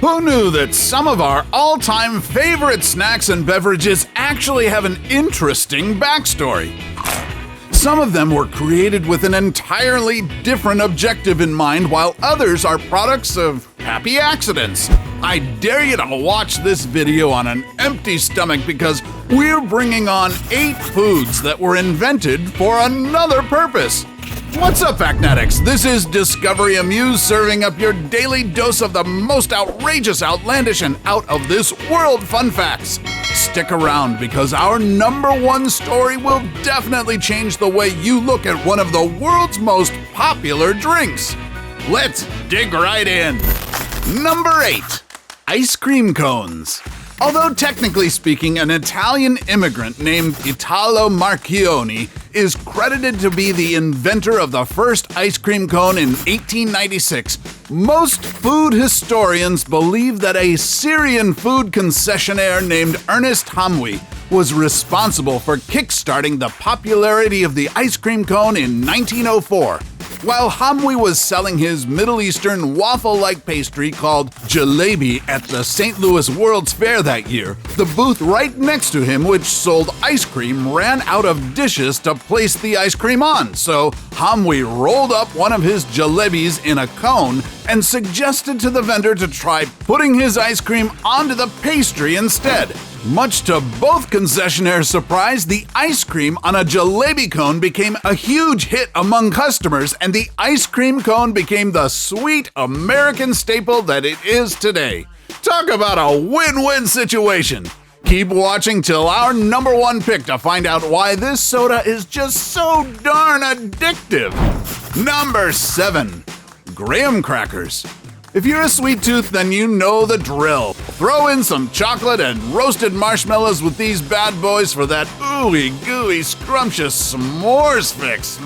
Who knew that some of our all-time favorite snacks and beverages actually have an interesting backstory? Some of them were created with an entirely different objective in mind, while others are products of happy accidents. I dare you to watch this video on an empty stomach because we're bringing on 8 foods that were invented for another purpose. What's up, Factnatics? This is Discovery Amuse serving up your daily dose of the most outrageous, outlandish, and out-of-this-world fun facts. Stick around because our #1 story will definitely change the way you look at one of the world's most popular drinks. Let's dig right in. Number 8. Ice cream cones. Although technically speaking, an Italian immigrant named Italo Marchionni is credited to be the inventor of the first ice cream cone in 1896, most food historians believe that a Syrian food concessionaire named Ernest Hamwi was responsible for kickstarting the popularity of the ice cream cone in 1904. While Hamwi was selling his Middle Eastern waffle-like pastry called jalebi at the St. Louis World's Fair that year, the booth right next to him, which sold ice cream, ran out of dishes to place the ice cream on, so Hamwi rolled up one of his jalebis in a cone and suggested to the vendor to try putting his ice cream onto the pastry instead. Much to both concessionaires' surprise, the ice cream on a jalebi cone became a huge hit among customers, and the ice cream cone became the sweet American staple that it is today. Talk about a win-win situation. Keep watching till our #1 pick to find out why this soda is just so darn addictive. Number 7. Graham crackers. If you're a sweet tooth, then you know the drill. Throw in some chocolate and roasted marshmallows with these bad boys for that ooey gooey scrumptious s'mores fix.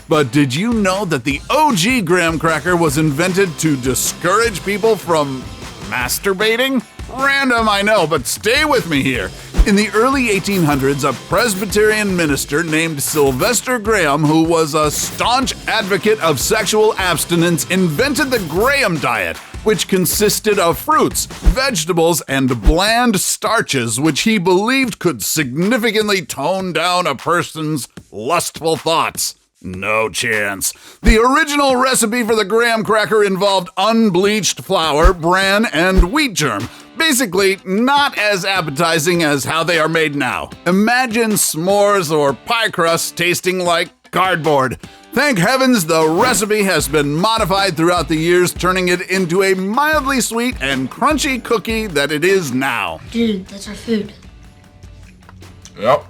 But did you know that the OG graham cracker was invented to discourage people from masturbating? Random, I know, but stay with me here. In the early 1800s, a Presbyterian minister named Sylvester Graham, who was a staunch advocate of sexual abstinence, invented the Graham diet, which consisted of fruits, vegetables, and bland starches, which he believed could significantly tone down a person's lustful thoughts. No chance. The original recipe for the graham cracker involved unbleached flour, bran, and wheat germ. Basically, not as appetizing as how they are made now. Imagine s'mores or pie crust tasting like cardboard. Thank heavens the recipe has been modified throughout the years, turning it into a mildly sweet and crunchy cookie that it is now. Dude, that's our food. Yep.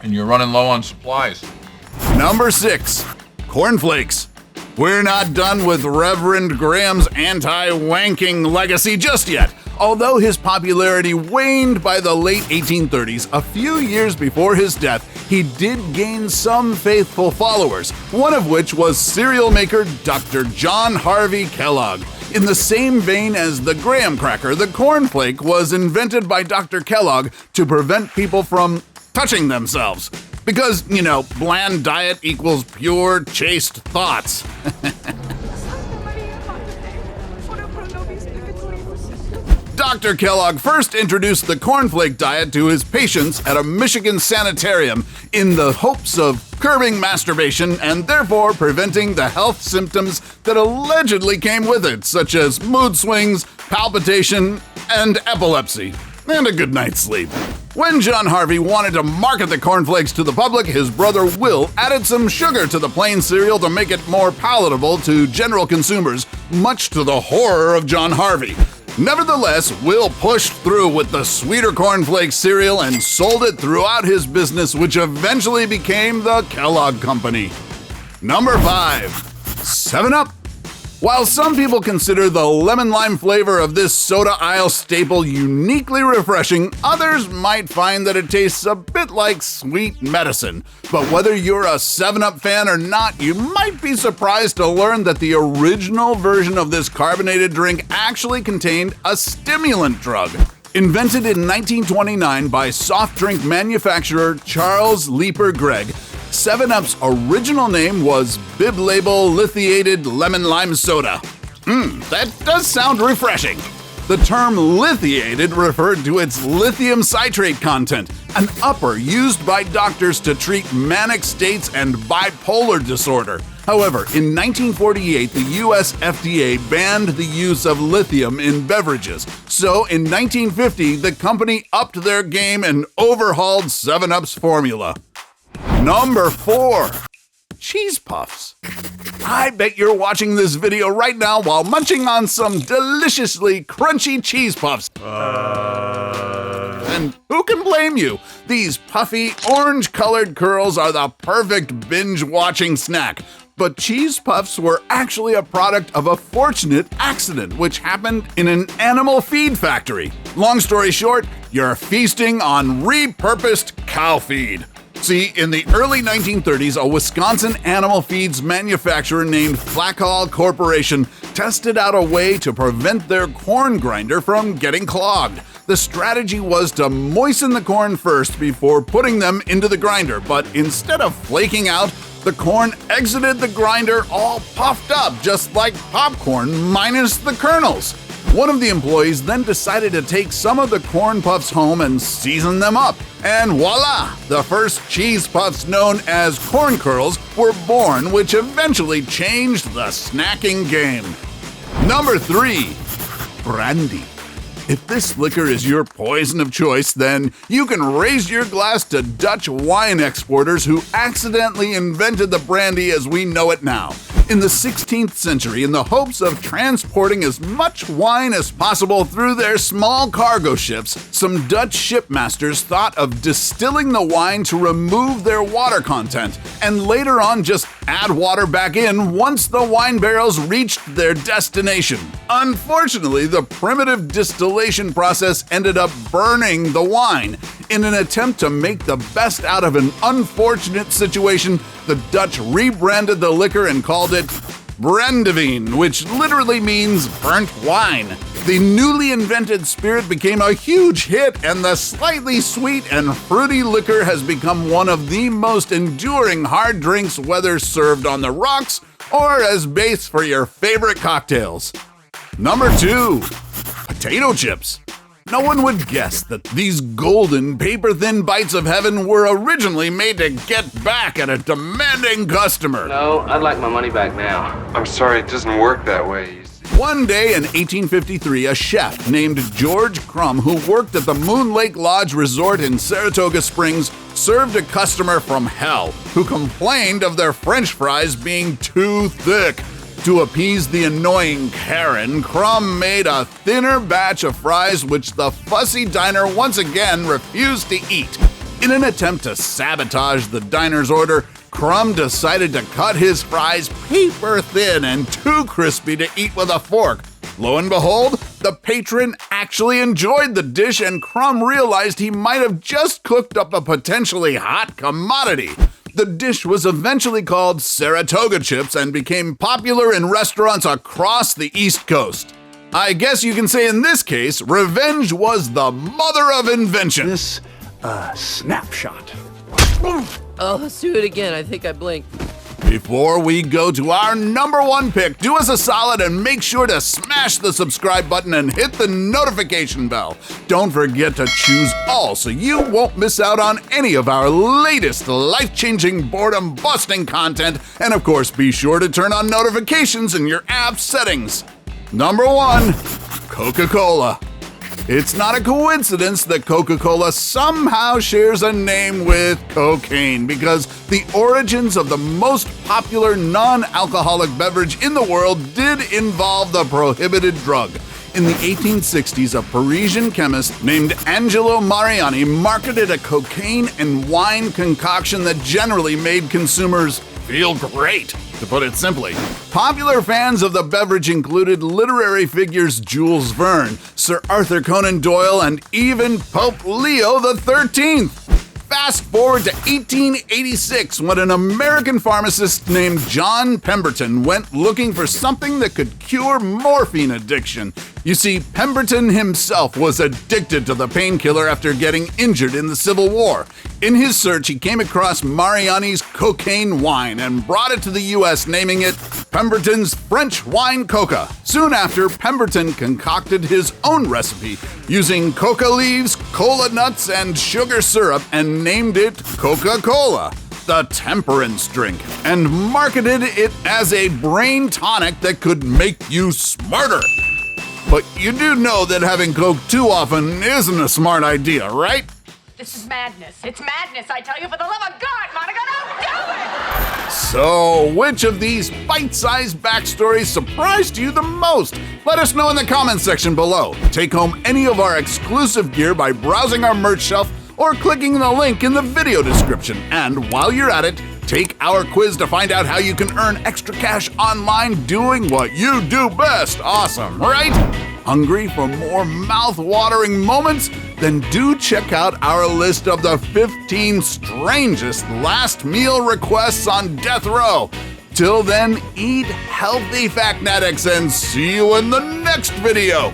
And you're running low on supplies. Number 6. Cornflakes. We're not done with Reverend Graham's anti-wanking legacy just yet. Although his popularity waned by the late 1830s, a few years before his death, he did gain some faithful followers, one of which was cereal maker Dr. John Harvey Kellogg. In the same vein as the graham cracker, the cornflake was invented by Dr. Kellogg to prevent people from touching themselves. Because, you know, bland diet equals pure, chaste thoughts. Dr. Kellogg first introduced the cornflake diet to his patients at a Michigan sanitarium in the hopes of curbing masturbation and therefore preventing the health symptoms that allegedly came with it, such as mood swings, palpitation, and epilepsy, and a good night's sleep. When John Harvey wanted to market the cornflakes to the public, his brother Will added some sugar to the plain cereal to make it more palatable to general consumers, much to the horror of John Harvey. Nevertheless, Will pushed through with the sweeter cornflake cereal and sold it throughout his business, which eventually became the Kellogg Company. Number 5. 7-Up. While some people consider the lemon-lime flavor of this soda aisle staple uniquely refreshing, others might find that it tastes a bit like sweet medicine. But whether you're a 7-Up fan or not, you might be surprised to learn that the original version of this carbonated drink actually contained a stimulant drug. Invented in 1929 by soft drink manufacturer Charles Leeper Gregg, 7-Up's original name was Bib Label Lithiated Lemon Lime Soda. That does sound refreshing. The term lithiated referred to its lithium citrate content, an upper used by doctors to treat manic states and bipolar disorder. However, in 1948, the US FDA banned the use of lithium in beverages. So in 1950, the company upped their game and overhauled 7-Up's formula. Number 4. Cheese Puffs. I bet you're watching this video right now while munching on some deliciously crunchy cheese puffs. And who can blame you? These puffy, orange-colored curls are the perfect binge-watching snack. But cheese puffs were actually a product of a fortunate accident which happened in an animal feed factory. Long story short, you're feasting on repurposed cow feed. See, in the early 1930s, a Wisconsin animal feeds manufacturer named Flackhall Corporation tested out a way to prevent their corn grinder from getting clogged. The strategy was to moisten the corn first before putting them into the grinder, but instead of flaking out, the corn exited the grinder all puffed up, just like popcorn minus the kernels. One of the employees then decided to take some of the corn puffs home and season them up. And voila! The first cheese puffs known as corn curls were born, which eventually changed the snacking game. Number 3. Brandy. If this liquor is your poison of choice, then you can raise your glass to Dutch wine exporters who accidentally invented the brandy as we know it now. In the 16th century, in the hopes of transporting as much wine as possible through their small cargo ships, some Dutch shipmasters thought of distilling the wine to remove their water content, and later on just add water back in once the wine barrels reached their destination. Unfortunately, the primitive distillation process ended up burning the wine. In an attempt to make the best out of an unfortunate situation, the Dutch rebranded the liquor and called it Brandewijn, which literally means burnt wine. The newly invented spirit became a huge hit, and the slightly sweet and fruity liquor has become one of the most enduring hard drinks, whether served on the rocks or as base for your favorite cocktails. Number 2. Potato chips. No one would guess that these golden, paper-thin bites of heaven were originally made to get back at a demanding customer. No, I'd like my money back now. I'm sorry, it doesn't work that way. One day in 1853, a chef named George Crumb, who worked at the Moon Lake Lodge Resort in Saratoga Springs, served a customer from hell who complained of their French fries being too thick. To appease the annoying Karen, Crumb made a thinner batch of fries which the fussy diner once again refused to eat. In an attempt to sabotage the diner's order, Crumb decided to cut his fries paper thin and too crispy to eat with a fork. Lo and behold, the patron actually enjoyed the dish, and Crumb realized he might have just cooked up a potentially hot commodity. The dish was eventually called Saratoga chips and became popular in restaurants across the East Coast. I guess you can say in this case, revenge was the mother of invention. This snapshot. Oh, let's do it again. I think I blinked. Before we go to our number 1 pick, do us a solid and make sure to smash the subscribe button and hit the notification bell. Don't forget to choose all so you won't miss out on any of our latest life-changing, boredom-busting content. And of course, be sure to turn on notifications in your app settings. Number 1, Coca-Cola. It's not a coincidence that Coca-Cola somehow shares a name with cocaine, because the origins of the most popular non-alcoholic beverage in the world did involve the prohibited drug. In the 1860s, a Parisian chemist named Angelo Mariani marketed a cocaine and wine concoction that generally made consumers feel great, to put it simply. Popular fans of the beverage included literary figures Jules Verne, Sir Arthur Conan Doyle, and even Pope Leo XIII. Fast forward to 1886, when an American pharmacist named John Pemberton went looking for something that could cure morphine addiction. You see, Pemberton himself was addicted to the painkiller after getting injured in the Civil War. In his search, he came across Mariani's cocaine wine and brought it to the US, naming it Pemberton's French Wine Coca. Soon after, Pemberton concocted his own recipe using coca leaves, cola nuts, and sugar syrup and named it Coca-Cola, the temperance drink, and marketed it as a brain tonic that could make you smarter. But you do know that having Coke too often isn't a smart idea, right? This is madness. It's madness, I tell you, for the love of God, Monica, don't do it! So, which of these bite-sized backstories surprised you the most? Let us know in the comments section below. Take home any of our exclusive gear by browsing our merch shelf or clicking the link in the video description. And while you're at it, take our quiz to find out how you can earn extra cash online doing what you do best. Awesome, right? Hungry for more mouth-watering moments? Then do check out our list of the 15 strangest last meal requests on death row. Till then, eat healthy, Factnatics, and see you in the next video.